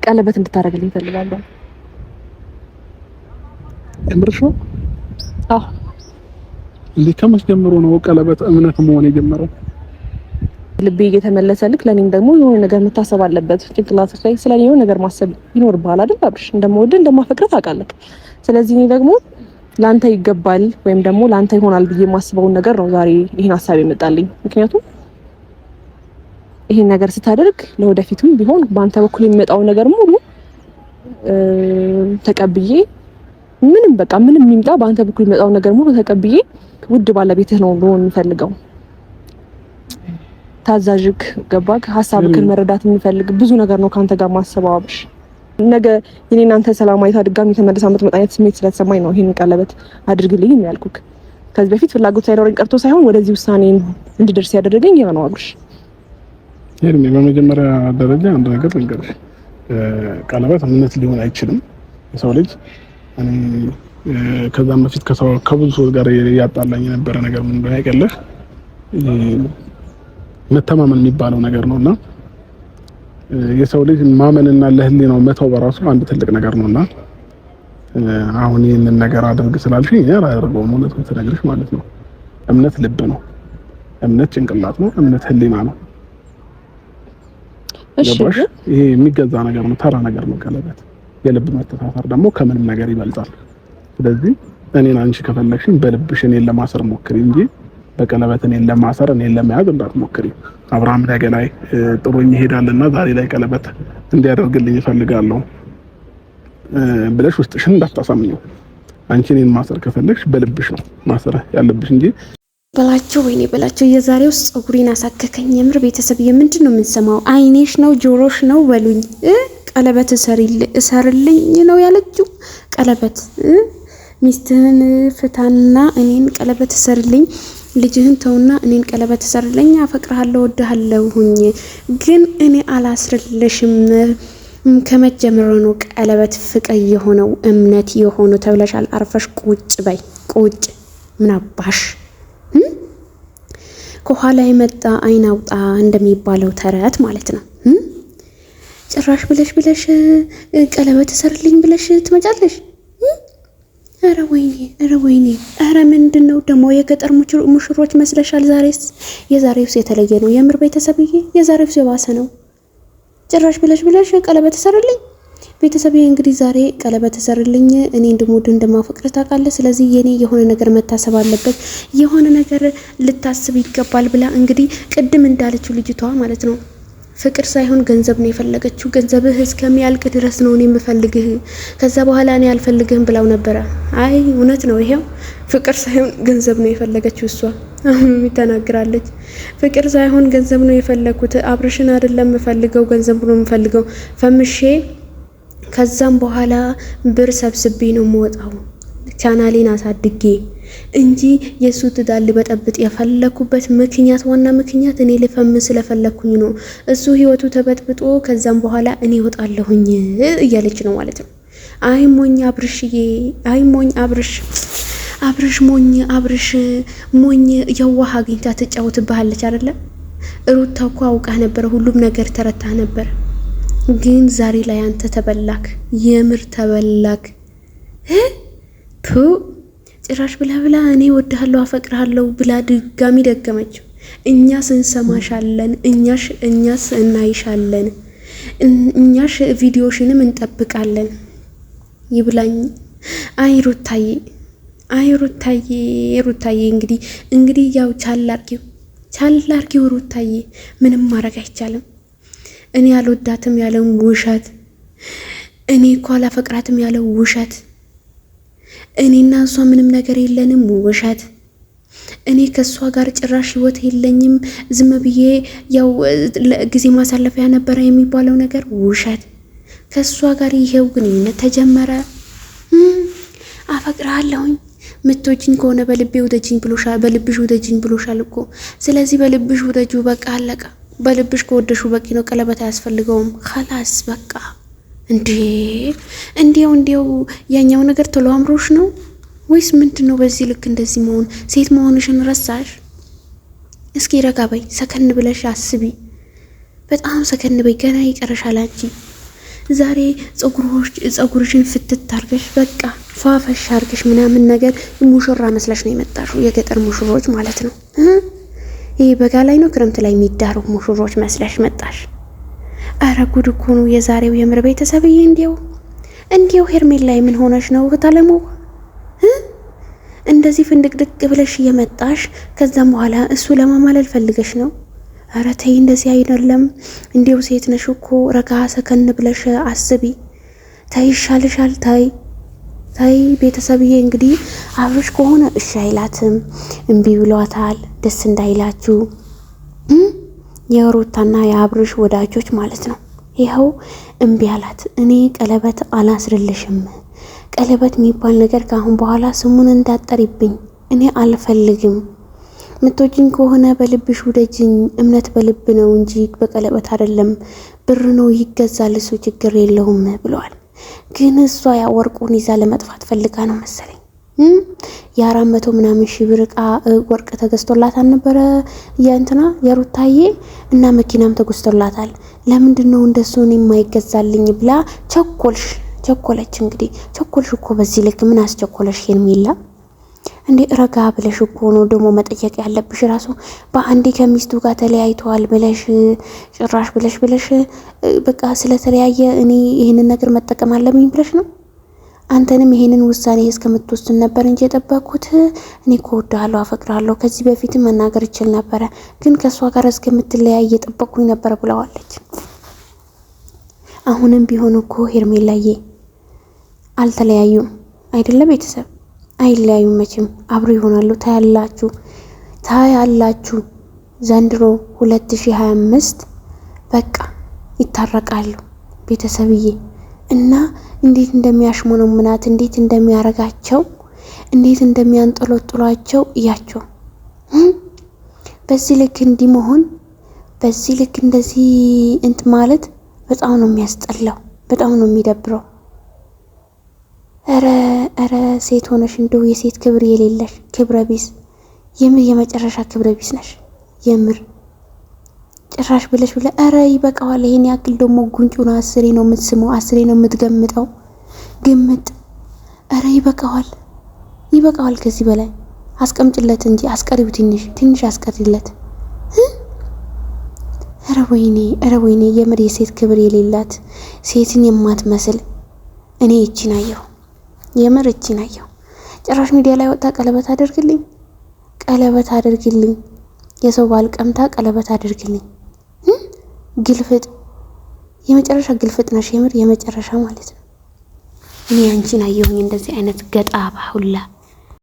ቀለበት እንድታደርግልኝ እፈልጋለሁ። እምርሽ ነው? አዎ። እንዴ ከመቼ ጀምሮ ነው ቀለበት እምነት መሆን የጀመረው? ልቤ እየተመለሰልክ ለኔም ደግሞ የሆነ ነገር መታሰብ አለበት። ጭንቅላትህ ላይ ስለኔ የሆነ ነገር ማሰብ ይኖርብሃል አይደል? አብርሽ እንደምወድህ እንደማፈቅርህ ታውቃለህ። ስለዚህ እኔ ደግሞ ላንተ ይገባል ወይም ደግሞ ላንተ ይሆናል ብዬ የማስበውን ነገር ነው ዛሬ ይሄን ሀሳብ የመጣልኝ። ምክንያቱም ይሄን ነገር ስታደርግ ለወደፊቱም ቢሆን በአንተ በኩል የሚመጣው ነገር ሙሉ ተቀብዬ ምንም በቃ ምንም ይምጣ በአንተ በኩል የሚመጣው ነገር ሙሉ ተቀብዬ ውድ ባለቤትህ ነው ልሆን የምፈልገው። ታዛዥክ ገባክ? ሀሳብክን መረዳት የሚፈልግ ብዙ ነገር ነው ካንተ ጋር ማሰባው አብርሽ። ነገ የኔና አንተ ሰላማዊታ ድጋሚ ተመልሳ የምትመጣ አይነት ስሜት ስለተሰማኝ ነው ይሄን ቀለበት አድርግልኝ ያልኩክ። ከዚህ በፊት ፍላጎት ሳይኖረኝ ቀርቶ ሳይሆን ወደዚህ ውሳኔ እንድደርስ ያደረገኝ ያ ነው አብርሽ። ይሄን በመጀመሪያ ደረጃ አንድ ነገር ልንገርሽ፣ ቀለበት እምነት ሊሆን አይችልም። የሰው ልጅ እኔ ከዛም በፊት ከብዙ ሰዎች ጋር ያጣላኝ የነበረ ነገር ምን እንደሆነ ያቀለህ መተማመን የሚባለው ነገር ነውና የሰው ልጅ ማመንና ለህሊናው መተው በራሱ አንድ ትልቅ ነገር ነውና አሁን ይሄንን ነገር አድርግ ስላልሽኝ እኔ አላደርገውም። እውነቱን ተነግርሽ ማለት ነው። እምነት ልብ ነው፣ እምነት ጭንቅላት ነው፣ እምነት ህሊና ነው። እሺ ይሄ የሚገዛ ነገር ነው፣ ተራ ነገር ነው። ቀለበት የልብ መተሳሰር ደግሞ ከምንም ነገር ይበልጣል። ስለዚህ እኔን አንቺ ከፈለግሽኝ በልብሽ እኔን ለማሰር ሞክሪ እንጂ በቀለበት እኔን ለማሰር እኔን ለመያዝ እንዳትሞክሪ። አብርሃም ነገ ላይ ጥሩኝ ይሄዳልና ዛሬ ላይ ቀለበት እንዲያደርግልኝ እፈልጋለሁ ብለሽ ውስጥሽን እንዳታሳምኚው። አንቺ እኔን ማሰር ከፈለግሽ በልብሽ ነው ማሰር ያለብሽ እንጂ በላቸው። ወይኔ በላቸው። የዛሬው ፀጉሬን አሳከከኝ። የምር ቤተሰብ ምንድን ነው የምንሰማው? አይኔሽ ነው ጆሮሽ ነው በሉኝ። ቀለበት እሰርልኝ ነው ያለችው። ቀለበት ሚስትህን ፍታና እኔን ቀለበት እሰርልኝ፣ ልጅህን ተውና እኔን ቀለበት እሰርልኝ፣ አፈቅርሃለሁ ወድሃለሁኝ፣ ግን እኔ አላስርልሽም። ከመጀመሩ ነው ቀለበት ፍቅር የሆነው እምነት የሆነው ተብለሻል። አርፈሽ ቁጭ በይ። ቁጭ ምን አባሽ ከኋላ የመጣ አይን አውጣ እንደሚባለው ተረት ማለት ነው። ጭራሽ ብለሽ ቀለበት እሰርልኝ ብለሽ ትመጫለሽ። ኧረ ወይኔ ኧረ ወይኔ ኧረ ምንድነው ደግሞ የገጠር ሙሽሮች መስለሻል። የዛሬውስ የተለየ ነው የምር ቤተሰብዬ፣ የዛሬውስ የባሰ ነው። ጭራሽ ብለሽ ቀለበት እሰርልኝ። ቤተሰብዬ እንግዲህ ዛሬ ቀለበት እሰርልኝ እኔ እንደምወድ እንደማፈቅር ታውቃለህ። ስለዚህ የኔ የሆነ ነገር መታሰብ አለበት፣ የሆነ ነገር ልታስብ ይገባል ብላ እንግዲህ ቅድም እንዳለችው ልጅቷ ማለት ነው ፍቅር ሳይሆን ገንዘብ ነው የፈለገችው። ገንዘብህ እስከሚያልቅ ድረስ ነው እኔ የምፈልግህ፣ ከዛ በኋላ እኔ አልፈልግህም ብላው ነበረ። አይ እውነት ነው፣ ይሄው ፍቅር ሳይሆን ገንዘብ ነው የፈለገችው እሷ። አሁን ተናግራለች። ፍቅር ሳይሆን ገንዘብ ነው የፈለኩት፣ አብርሽን አይደለም የምፈልገው፣ ገንዘብ ነው የምፈልገው ፈምሼ ከዛም በኋላ ብር ሰብስቤ ነው የምወጣው ቻናሌን አሳድጌ እንጂ የሱ ትዳር ልበጠብጥ የፈለኩበት ምክንያት ዋና ምክንያት እኔ ልፈምስ ስለፈለኩኝ ነው። እሱ ህይወቱ ተበጥብጦ ከዛም በኋላ እኔ ወጣለሁኝ እያለች ነው ማለት ነው። አይ ሞኝ አብርሽዬ፣ አይ ሞኝ አብርሽ ሞኝ አብርሽ ሞኝ የዋህ አግኝታ ትጫወትብሃለች አይደለ? ሩታ እኮ አውቃ ነበር፣ ሁሉም ነገር ተረታ ነበር። ግን ዛሬ ላይ አንተ ተበላክ፣ የምር ተበላክ። ጭራሽ ብላ እኔ ወድሃለሁ አፈቅርሃለሁ ብላ ድጋሚ ደገመችው። እኛስ እንሰማሻለን፣ እኛስ እናይሻለን፣ እኛሽ ቪዲዮሽንም እንጠብቃለን ይብላኝ። አይ ሩታዬ እንግዲህ ያው ቻል አርጊው ሩታዬ፣ ምንም ማድረግ አይቻልም። እኔ አልወዳትም ያለው ውሸት፣ እኔ እኮ አላፈቅራትም ያለው ውሸት፣ እኔና እሷ ምንም ነገር የለንም ውሸት፣ እኔ ከእሷ ጋር ጭራሽ ህይወት የለኝም ዝም ብዬ ያው ጊዜ ማሳለፊያ ነበረ የሚባለው ነገር ውሸት። ከእሷ ጋር ይሄው ግንኙነት ተጀመረ። አፈቅርሃለሁኝ ምትወጂኝ ከሆነ በልብሽ ውደጂኝ ብሎሻል እኮ። ስለዚህ በልብሽ ውደጁ፣ በቃ አለቀ። በልብሽ ከወደሹ በቂ ነው። ቀለበት አያስፈልገውም። خلاص በቃ። እንዴው ያኛው ነገር ቶሎ አምሮሽ ነው ወይስ ምንድነው? በዚህ ልክ እንደዚህ መሆን፣ ሴት መሆንሽን ረሳሽ? እስኪ ረጋ በይ፣ ሰከን ብለሽ አስቢ። በጣም ሰከን በይ፣ ገና ይቀርሻል አንቺ። ዛሬ ፀጉርሽን ፍትት አርገሽ በቃ ፏፈሽ አርገሽ ምናምን ነገር ሙሽራ መስለሽ ነው የመጣሽው። የገጠር ሙሽሮች ማለት ነው። ይሄ በጋ ላይ ነው ክረምት ላይ የሚዳሩ ሙሽሮች መስለሽ መጣሽ። አረ ጉድ እኮ ነው የዛሬው የምር ቤተሰብዬ። እንዲያው ሄርሜላ ላይ ምን ሆነሽ ነው ታለሙ? እንደዚህ ፍንድቅድቅ ብለሽ እየመጣሽ ከዛም በኋላ እሱ ለማማለል ፈልገሽ ነው? አረ ተይ እንደዚህ አይደለም። እንዲያው ሴት ነሽ እኮ ረጋ ሰከን ብለሽ አስቢ። ተይ ይሻልሻል። ተይ ቤተሰብዬ። እንግዲህ አብርሽ ከሆነ እሺ አይላትም፣ እምቢ ብሏታል። ደስ እንዳይላችሁ የሩታና የአብርሽ ወዳጆች ማለት ነው። ይኸው እምቢ አላት። እኔ ቀለበት አላስርልሽም፣ ቀለበት የሚባል ነገር ካሁን በኋላ ስሙን እንዳጠሪብኝ እኔ አልፈልግም። ምትወጂኝ ከሆነ በልብሽ ውደጅኝ። እምነት በልብ ነው እንጂ በቀለበት አይደለም። ብር ነው ይገዛል፣ እሱ ችግር የለውም ብለዋል። ግን እሷ ያ ወርቁን ይዛ ለመጥፋት ፈልጋ ነው መሰለኝ። የ400 ምናምን ሺህ ብር ዕቃ ወርቅ ተገዝቶላት አልነበረ የሩታዬ እና መኪናም ተገዝቶላታል። ለምንድን ነው እንደሱ የማይገዛልኝ ብላ ቸኮለች። እንግዲህ ቸኮልሽ እኮ በዚህ ልክ ምን አስቸኮለሽ ሄርሜላ? እንዴ ረጋ ብለሽ እኮ ነው ደግሞ መጠየቅ ያለብሽ። ራሱ በአንዴ ከሚስቱ ጋር ተለያይተዋል ብለሽ ጭራሽ ብለሽ በቃ ስለተለያየ እኔ ይሄንን ነገር መጠቀም አለብኝ ብለሽ ነው። አንተንም ይሄንን ውሳኔ እስከምትወስን ነበር እንጂ የጠበቅኩት እኔ እኮ እወድሃለሁ፣ አፈቅርሃለሁ ከዚህ በፊትም መናገር ይችል ነበረ፣ ግን ከሷ ጋር እስከምትለያይ የጠበቅኩኝ ነበር ብለዋለች። አሁንም ቢሆን እኮ ሄርሜላዬ አልተለያዩም አይደለም ቤተሰብ አይለያዩም፣ መቼም አብሮ ይሆናሉ። ታያላችሁ ዘንድሮ 2025 በቃ ይታረቃሉ ቤተሰብዬ። እና እንዴት እንደሚያሽሞነምናት እንዴት እንደሚያረጋቸው እንዴት እንደሚያንጠለጥሏቸው እያቸው። በዚህ ልክ እንዲህ መሆን በዚህ ልክ እንደዚህ ማለት በጣም ነው የሚያስጠላው፣ በጣም ነው የሚደብረው። ኧረ ሴት ሆነሽ እንደው የሴት ክብር የሌለሽ ክብረ ቢስ፣ የምር የመጨረሻ ክብረ ቢስ ነሽ የምር። ጭራሽ ብለሽ ኧረ ይበቃዋል። ይሄን ያክል ደግሞ ጉንጩን 10 ነው የምትስመው፣ 10 ነው የምትገምጠው ግምጥ። ኧረ ይበቃዋል። ከዚህ በላይ አስቀምጭለት እንጂ አስቀሪው፣ ትንሽ አስቀሪለት። ኧረ ወይኔ የምር የሴት ክብር የሌላት ሴትን የማትመስል እኔ እቺን አየሁ፣ የምር እቺን አየሁ። ጭራሽ ሚዲያ ላይ ወጣ ቀለበት አድርግልኝ፣ የሰው ባል ቀምታ ቀለበት አድርግልኝ። ግልፍጥ፣ የመጨረሻ ግልፍጥ ነሽ የምር የመጨረሻ ማለት ነው። እኔ አንቺን አየሁኝ እንደዚህ አይነት ገጣባ ሁላ